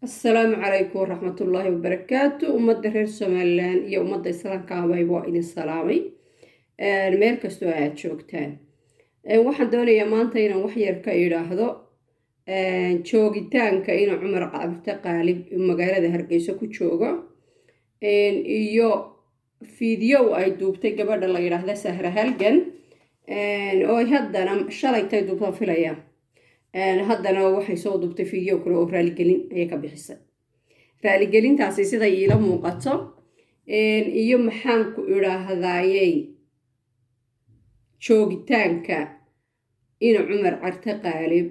السلام عليكم ورحمة الله وبركاته أمد رير سومالان يا أمد إسلام كعباي وإن السلامي المير كستو آيات شوكتان waxaan doonayaa maanta inaan wax yar ka idhaahdo joogitaanka in Cumar Cabdi Qaalib magaalada Hargeysa ku joogo iyo fiidiyoo ay duubtay gabadha la yiraahdo Sahra Halgan oo haddana shalaytay duubta filaya haddana waxay soo duubtay fiidiyoo kale oo raaligelin ay ka bixisay raaligelintaasi sida ila muuqato iyo maxaan ku idhaahdayay joogitaanka in Cumar Cabdi Qaalib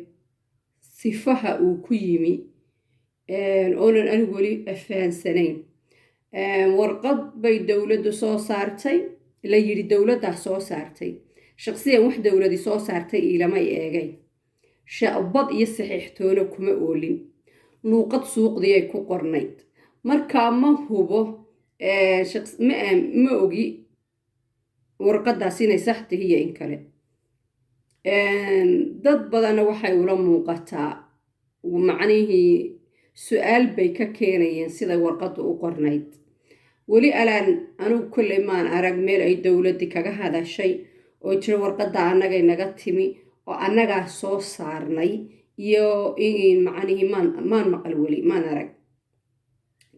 sifaha uu ku yimi oonan anigu weli afaansanayn warqad bay dawladdu soo saartay la yiri dawladda soo saartay shakhsiyan wax dawladdi soo saartay ilama eegay shacbad iyo saxiixtoona kuma oolin luuqad suuqdii ay ku qornayd marka ma hubo ma ogi warqadaas inay sax tahay in kale dad badan waxay ula muuqataa macnihii su'aal bay ka keenayeen sida warqadu u qornayd weli alaan anigu kulley maan arag meel ay dawladdi kaga hadashay oo jira warqada annaga naga timi oo annagaa soo saarnay iyo in macnihii maan maqal weli maan arag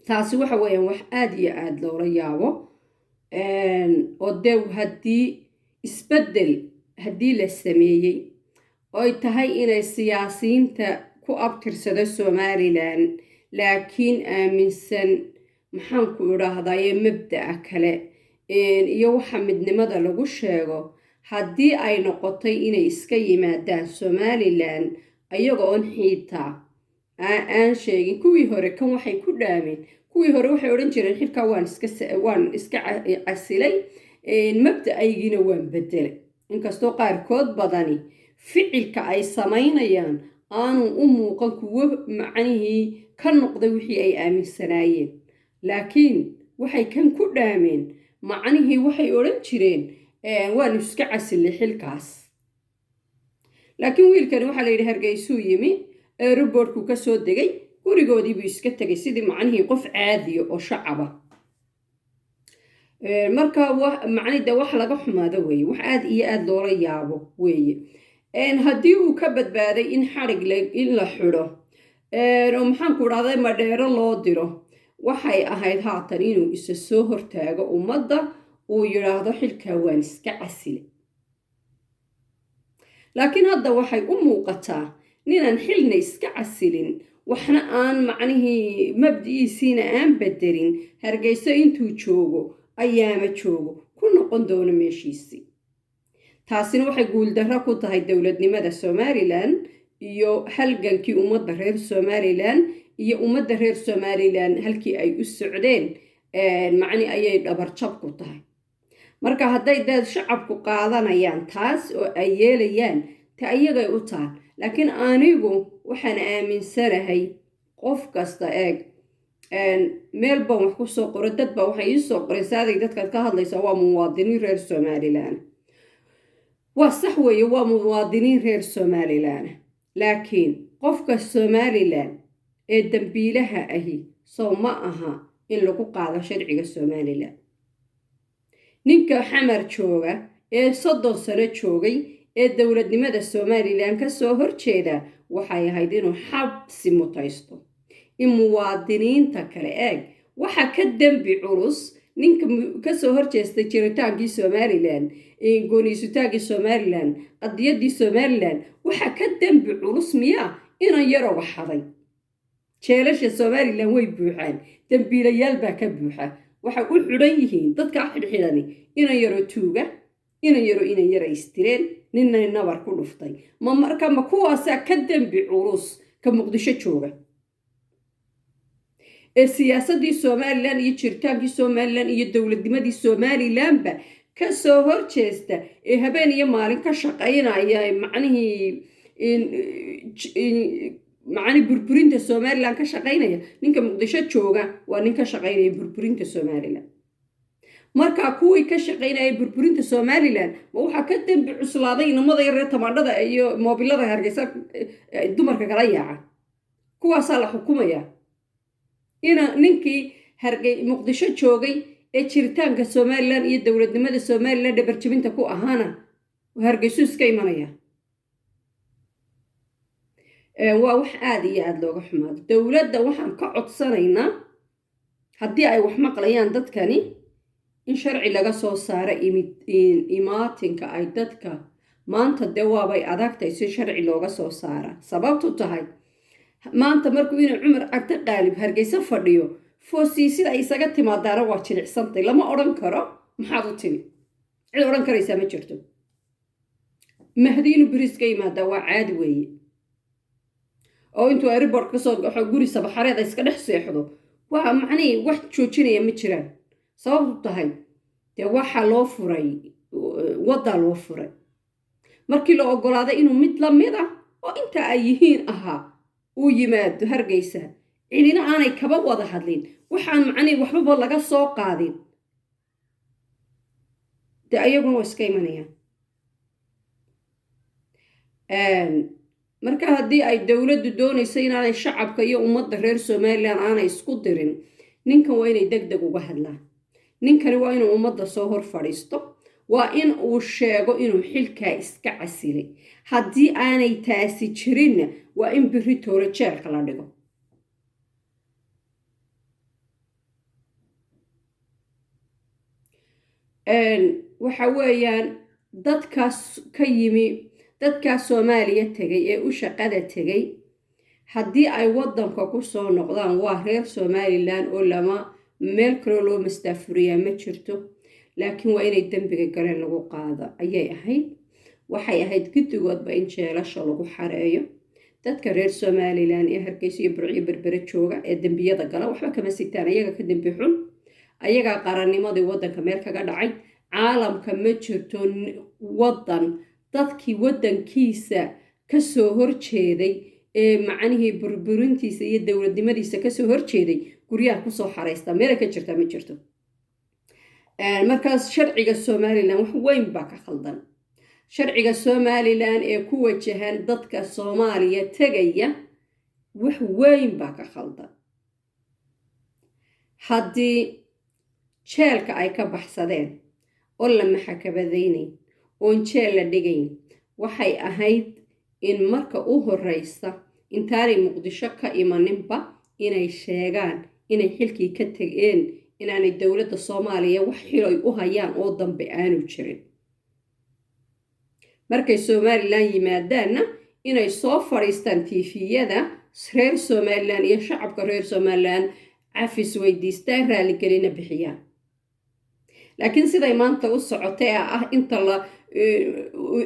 taasi waxa weeyaan wax aad iyo aad loola yaabo oo dew haddii isbeddel haddii la sameeyey oo ay tahay inay siyaasiyiinta ku abtirsado Somalilan laakiin aaminsan maxaan ku idhaahdaye mabda'a kale iyo waxa midnimada lagu sheego haddii ay noqotay inay iska yimaadaan Somalilan ayaga oon xiitaa aan sheegin kuwii hore kan waxay ku dhaameen kuwii hore waxay odhan jireen xilka waan iska casilay mabda'aygiina waan bedelay inkastoo qaarkood badani ficilka ay samaynayaan aanu u muuqan kuwo macnihii ka noqday wixii ay aaminsanaayeen laakiin waxay kan ku dhaameen macnihii waxay odhan jireen waan iska casilay xilkaas laakiin wiilkani waxaa la yidhi Hargeysuu yimi aerobortku ka soo degay gurigoodii buu iska tegay sidii macnihii qof caadiya oo shacaba marka macnida wax laga xumaado weeye wax aad iyo aad loola yaabo weeye haddii uu ka badbaaday in xarig in la xidho oo maxaan ku idhahday madheero loo diro waxay ahayd haatan inuu isa soo hortaago ummadda uu yidhaahdo xilkaa waan iska casilay laakiin hadda waxay u muuqataa ninaan xilna iska casilin waxna aan macnihii mabdi'iisiina aan bedelin Hargeysa intuu joogo ayaama joogo ku noqon doono meeshiisii taasina waxay guuldarro ku tahay dowladnimada Somalilan iyo halgankii ummadda reer Somalilan iyo ummadda reer Somalilan halkii ay u socdeen macni ayay dhabar jab ku tahay marka hadday dad shacabku qaadanayaan taas oo ay yeelayaan ta ayagay u tahay laakiin anigu waxaan aaminsanahay qof kasta eeg meel baan wax ku soo qoray dad baa waxay ii soo qoray saaday dadkaad ka hadlaysaa waa muwaadiniin reer Somalilan waa sax weeye waa muwaadiniin reer Somalilan laakiin qofka Somalilan ee dambiilaha ahi soo ma aha in lagu qaado sharciga Somalilan ninka xamar jooga ee 30 sano joogay ee dowladnimada Somalilan ka soo horjeeda waxay ahayd inuu xabsi mutaysto in muwaadiniinta kale eeg waxa ka dambi culus ninka ka soo horjeestay jiritaankii Somalilan gooniisutaankii Somalilan qadiyadii Somalilan waxa ka dambi culus miyaa inaan yaro waxaday jeelasha Somalilan way buuxaan dambiilayaal baa ka buuxa waxa u xidhan yihiin dadka xidhxidhani inaan yaro tuuga inaan yaro istireen ninna nabar ku dhuftay marka ma kuwaasa ka dambi culus ka Muqdisho jooga ee siyaasadii Somalilan iyo jiritaankii Somalilan iyo dowladnimadii Somalilan ba ka soo horjeesta ee habeen iyo maalin ka shaqaynaya macni burburinta Somalilan ka shaqaynaya ninka Muqdisho jooga waa nin ka shaqaynaya burburinta Somalilan marka kuwii ka shaqaynaya burburinta Somalilan waxa ka dambi cuslaaday inamada yar tamaandhada iyo moobilada Hargeysa dumarka kala yaaca kuwaas la xukumaya ninkii muqdisho joogay ee jiritaanka somalilan iyo dowladnimada somalilan dhabarjabinta ku ahaana hargeysu iska imanaya. waa wax aada iyo aada looga xumaado. dowladda waxaan ka codsanaynaa haddii ay wax maqlayaan dadkani in sharci laga soo saaro imaatinka ay dadka maanta dee waabay adagtay si sharci looga soo saara. sababtu tahay maanta markuu inuu cumar cabdi qaalib hargeysa fadhiyo foosiisida ay isaga timaadaana waa jilicsantay. lama odhan karo maxaad u timi, cid odhan karaysaa ma jirto. mahdi inuu beriis ka yimaadaa waa caadi weeye, oo intuu airport ka soo baxo guri sabaxareed ay iska dhex seexdo waa macnihii wax joojinaya ma jiraan. sababtu tahay dee waxaa loo furay waddaa loo furay. markii la ogolaaday inuu mid la mid ah oo inta ay yihiin ahaa uu yimaado hargeysa, cidina aanay kaba wada hadlin, waxaan macnihii waxbaba laga soo qaadin, dee ayaguna waa iska imanayaan. marka haddii ay dowladdu doonayso inaanay shacabka iyo ummadda reer somalilan aanay isku dirin, ninkan waa inay deg deg uga hadlaan. ninkani waa inuu ummadda soo hor fadhiisto, waa in uu sheego inuu xilkaa iska casilay. haddii aanay taasi jirinna waa in beri toole jeelka la dhigo. waxa weeyaan dadkaas ka yimi, dadkaas soomaaliya tegay ee u shaqada tegay, haddii ay waddanka ku soo noqdaan waa reer somalilan oo lama meel kaloo loo mastaafuriyaa ma jirto. laakiin waa inay dembiga galeen lagu qaado ayay ahayd. waxay ahayd guddigoodba in jeelasha lagu xareeyo. dadka reer somalilan ee hargeysa iyo burciyo berbere jooga ee dembiyada gala waxba kama sitaan, ayaga ka dembi xun, ayagaa qarannimadii waddanka meel kaga dhacay. caalamka ma jirto waddan dadkii waddankiisa kasoo horjeeday ee macnihii burburintiisa iyo dowladnimadiisa kasoo horjeeday guryaha kusoo xaraysta, meela ka jirtaa ma jirto. markaas sharciga somalilan wax weyn baa ka khaldan. sharciga somalilan ee ku wajahan dadka soomaaliya tegaya wax weyn baa ka khaldan. haddii jeelka ay ka baxsadeen oo la maxakabadaynayn oon jeel la dhigayn, waxay ahayd in marka u horeysa intaanay muqdisho ka imaninba inay sheegaan inay xilkii ka tegeen, inaanay dowladda soomaaliya wax xil ay u hayaan oo dambe aanu jirin. markay somalilan yimaadaanna inay soo fadhiistaan tiifiyada reer somalilan iyo shacabka reer somalilan cafis weydiistaan, raaligelina bixiyaan. laakiin siday maanta u socotay inta la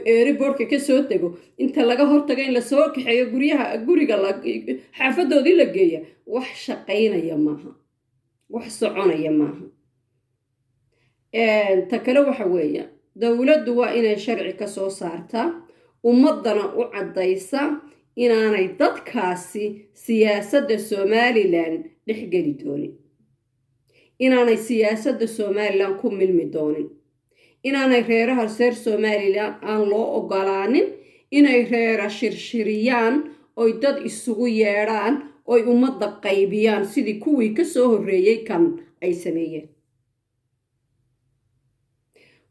airportka ka soo dego, inta laga hortago in lasoo kaxeeyo guriga xaafadoodii la geeya, wax shaqaynaya maaha, wax soconaya maaha. ta kale waxa weeye dowladdu waa inay sharci ka soo saartaa, ummaddana u caddaysa inaanay dadkaasi siyaasadda somalilan dhexgeli doonin, inaanay siyaasadda somalilan ku milmi doonin, inaanay reeraha reer somalilan aan loo ogolaanin inay reera shirshiriyaan oy dad isugu yeedhaan oy ummadda qaybiyaan sidii kuwii ka soo horreeyey kan ay sameeyeen.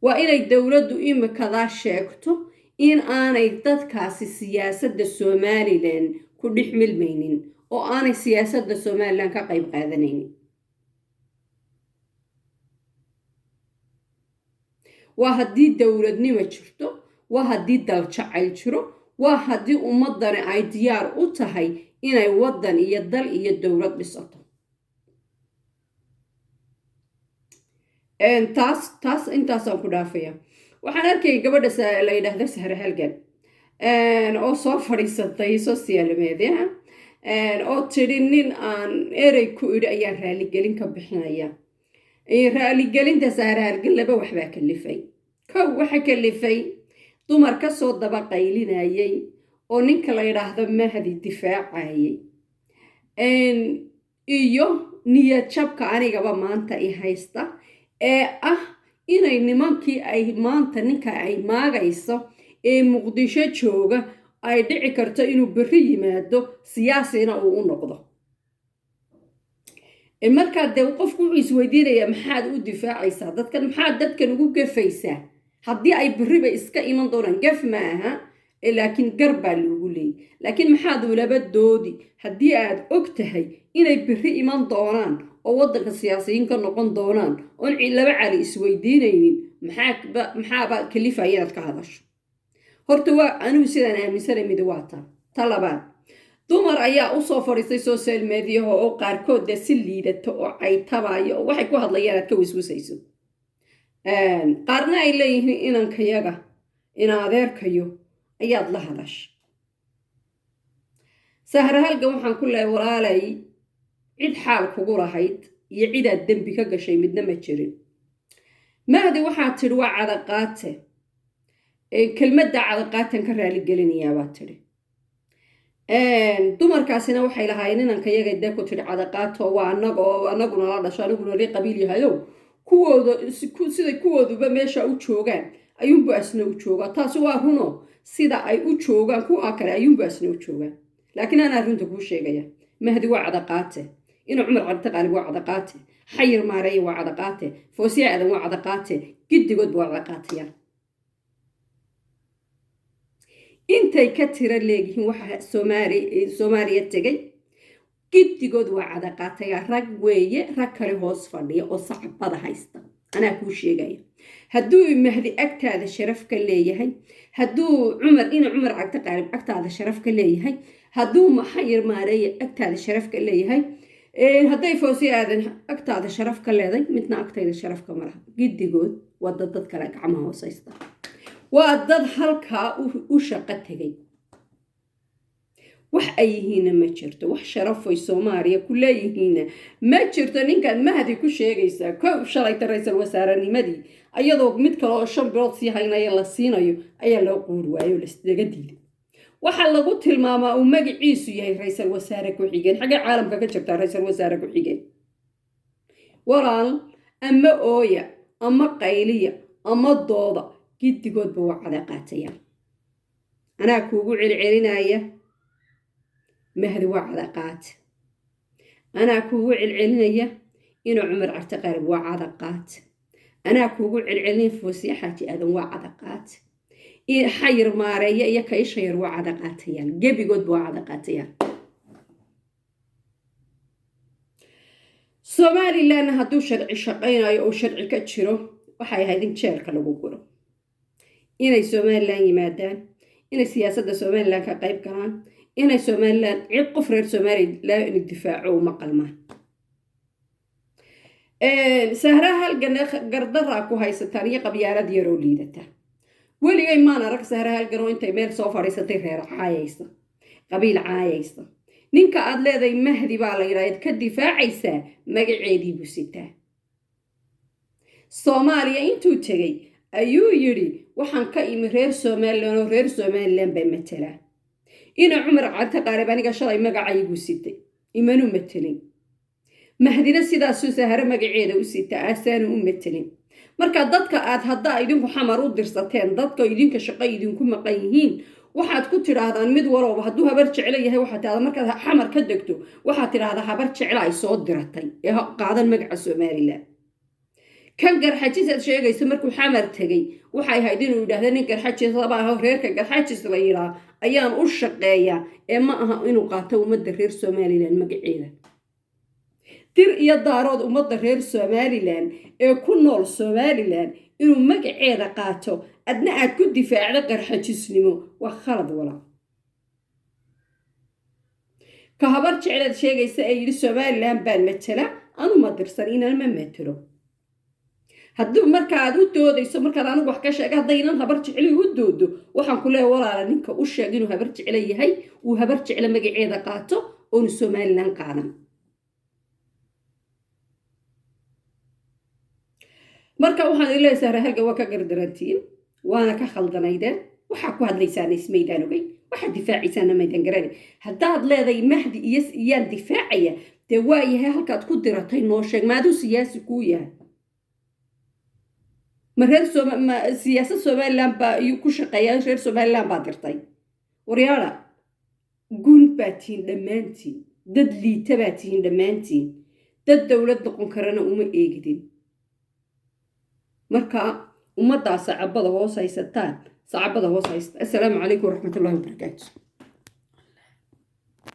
waa inay dowladdu imikadaa sheegto in aanay dadkaasi siyaasadda somalilan ku dhex milmaynin oo aanay siyaasadda somalilan ka qayb qaadanaynin. waa haddii dowladnimo jirto, waa haddii daljacayl jiro, waa haddii ummaddani ay diyaar u tahay inay waddan iyo dal iyo dowlad dhisato. taas intaasaan ku dhaafaya. waxaan arkayay gabadha la yidhaahda Sahra Halgan oo soo fadhiisatay social media oo tidhi nin aan erey ku idhi ayaan raaligelin ka bixinaya. raaligelinta Sahra Halgan laba waxbaa kalifay. kow waxa kalifay dumar ka soo daba qaylinayay oo ninka la yidhaahdo Mahdi difaacayay, iyo niyad jabka anigaba maanta i haysta ee inay nimankii ay maanta ninka ay maagayso ee muqdisho jooga ay dhici karto inuu berri yimaado siyaasina uu u noqdo. markaa dee qofku wuxuu isweydiinayaa maxaad u difaacaysaa dadkan, maxaad dadkan ugu gafaysaa haddii ay beriba iska iman doonaan. gaf ma aha laakiin gar baa loogu leeyay. laakiin maxaad ulaba doodi haddii aad og tahay inay beri iman doonaan oo waddanka siyaasiyiin ka noqon doonaan oon laba cali isweydiinaynin, maxaaba kalifaya inaad ka hadasho? horta waa anigu sidaan aaminsanay mid waa ta labaad, dumar ayaa usoo fadhiistay social mediaha oo qaarkood dee si liidato oo caytabayo oo waxay ku hadlayaan aad ka wiswisayso. qaarna ay leeyihiin inankayaga ina adeerkayo ayaad la hadasha. Sahra Halgan waxaan ku leeyahay walaalay, cid xaal kugu lahayd iyo cidaad dembi ka gashay midna ma jirin. Mahdi waxaa tidhi waa cadaqaate, kelmadda cadaqaatan ka raali gelinayaa baa tidhi. dumarkaasina waxay lahaayeen inankayaga dee ku tidhi cadaqaato waa anaguna la dhasho, aniguna li qabiil yahayow, kuwooda siday kuwooduba meesha u joogaan ayuunbu asna u joogaa. taasi waa runo, sida ay u joogaan kuwa kale ayuunbu asna u joogaan. laakiin anaa runta kuu sheegaya, Mahdi waa cadaqaate, inuu Cumar Cabdi Qaalib waa cadaqaate, xayir maareeye waa cadaqaate, foosiye aadan waa cadaqaate, giddigoodba waa cadaqaatayaan. intay ka tira leegihiin waxa Soomaaliya tegay giddigood waa cadaqaataya. rag weeye, rag kale hoos fadhiya oo sacbada haysta. anaa kuu sheegaya, hadduu Mahdi agtaada sharaf ka leeyahay, hadduu Cumar Cabdi Qaalib agtaada sharaf ka leeyahay, hadduu xayir maareeye agtaada sharaf ka leeyahay, hadday foosiye aadan agtaada sharaf ka leeday, midna agtayda sharaf ka malaha. giddigood waa dad kale gacmaha hoosaysta, waa dad halkaa u shaqo tegay. wax ay yihiinna ma jirto, wax sharafay Soomaaliya ku leeyihiinna ma jirto. ninkaad Mahdi ku sheegaysaa kow shalayta ra-iisul wasaarenimadii ayadoo mid kale oo 5 bilood sii haynaya la siinayo ayaa loo quuri waayo laga diiday. waxaa lagu tilmaamaa uu magaciisu yahay ra-iisul wasaare ku-xigeen. xagga caalamka ka jirtaa ra-iisul wasaare ku-xigeen? walaal, ama ooya ama qayliya ama dooda, giddigoodba waa cadaqaatayaan. anaa kuugu celcelinaya, Mahdi waa cadaqaate. anaa kuugu celcelinaya inuu Cumar Cabdi Qaalib waa cadaqaate. anaa kuugu celcelinaya foosiye xaaji aadan waa cadaqaate. xayir maareeye iyo kaysha yar waa cadaqaatayaan. gebigoodba waa cadaqaatayaan. Somaliland hadduu sharci shaqaynayo oo sharci ka jiro, waxay ahayd in jeelka lagu guro. inay Somaliland yimaadaan, inay siyaasadda Somaliland ka qayb galaan, inay Somaliland cid qof reer Somaliland difaaco uma qalmaan. Sahra Halgan gardarra ku haysataan iyo qabyaalad yaroo liidata. weligay maan arag Sahra Halgan oo intay meel soo fadhiisatay reer caayaysa, qabiil caayaysa. ninka aad leedahay Mahdi baa la yidhaahdaa ka difaacaysaa, magaceedii buu sitaa. Soomaaliya intuu tegay ayuu yidhi waxaan ka imi reer Somaliland oo reer Somaliland bay matelaa. ina Cumar Cabdi Qaalib aniga shalay magacaygu sitay, imanu matelin. Mahdina sidaasuu Sahra magaceeda u sitaa, asaanu u matelin. marka dadka aad haddaa idinku xamar u dirsateen, dadka idinka shaqo idinku maqan yihiin, waxaad ku tidhaahdaan mid walooba hadduu habar jeclo yahay, waxaad tidhahdaa markaad xamar ka degto waxaad tidhahdaa habar jeclo ay soo diratay ee qaadan magaca Somaliland. kan garxajis aad sheegayso markuu xamar tegay waxay ahayd inuu yidhaahdo nin garxajis laba ah oo reerka garxajis la yidhaa ayaan u shaqeeyaa, ee ma aha inuu qaato ummadda reer Somaliland magaceeda. dir iyo daarood ummadda reer Somaliland ee ku nool Somaliland inuu magaceeda qaato adna aad ku difaacdo garxajisnimo waa khalad walaa. ka habar jeclaad sheegaysa ee yidhi Somaliland baan matala, anu ma dirsan inaan ma matalo. hadduu markaad u doodayso, markaad anigu wax ka sheega haddaynan habar jecli u doodo, waxaan ku leeyahay walaala ninka u sheeg inuu habar jeclo yahay, uu habar jeclo magaceeda qaato oonu Somaliland qaadan. marka waxaan leeyahay Sahra Halgan waa ka gardarantiin, waana ka khaldanaydeen. waxaa ku hadlaysaan ismaydaan ogay, waxaad difaacaysaan maydaan garani. haddaad leedahay Mahdi iyaan difaacaya, dee waa yahay halkaad ku diratay noo sheeg, maaduu siyaasi kuu yahay. ma siyaasad Somaliland baa ku shaqeeya, reer Somaliland baa dirtay. waryaala gun baa tihiin dhammaantiin, dad liita baa tihiin dhammaantiin. dad dowlad noqon karana uma eegidin marka ummaddaa sacabada hoos haysataan sacabada hoos haysta assalaamu calaykum waraxmatullahi wabarakaatu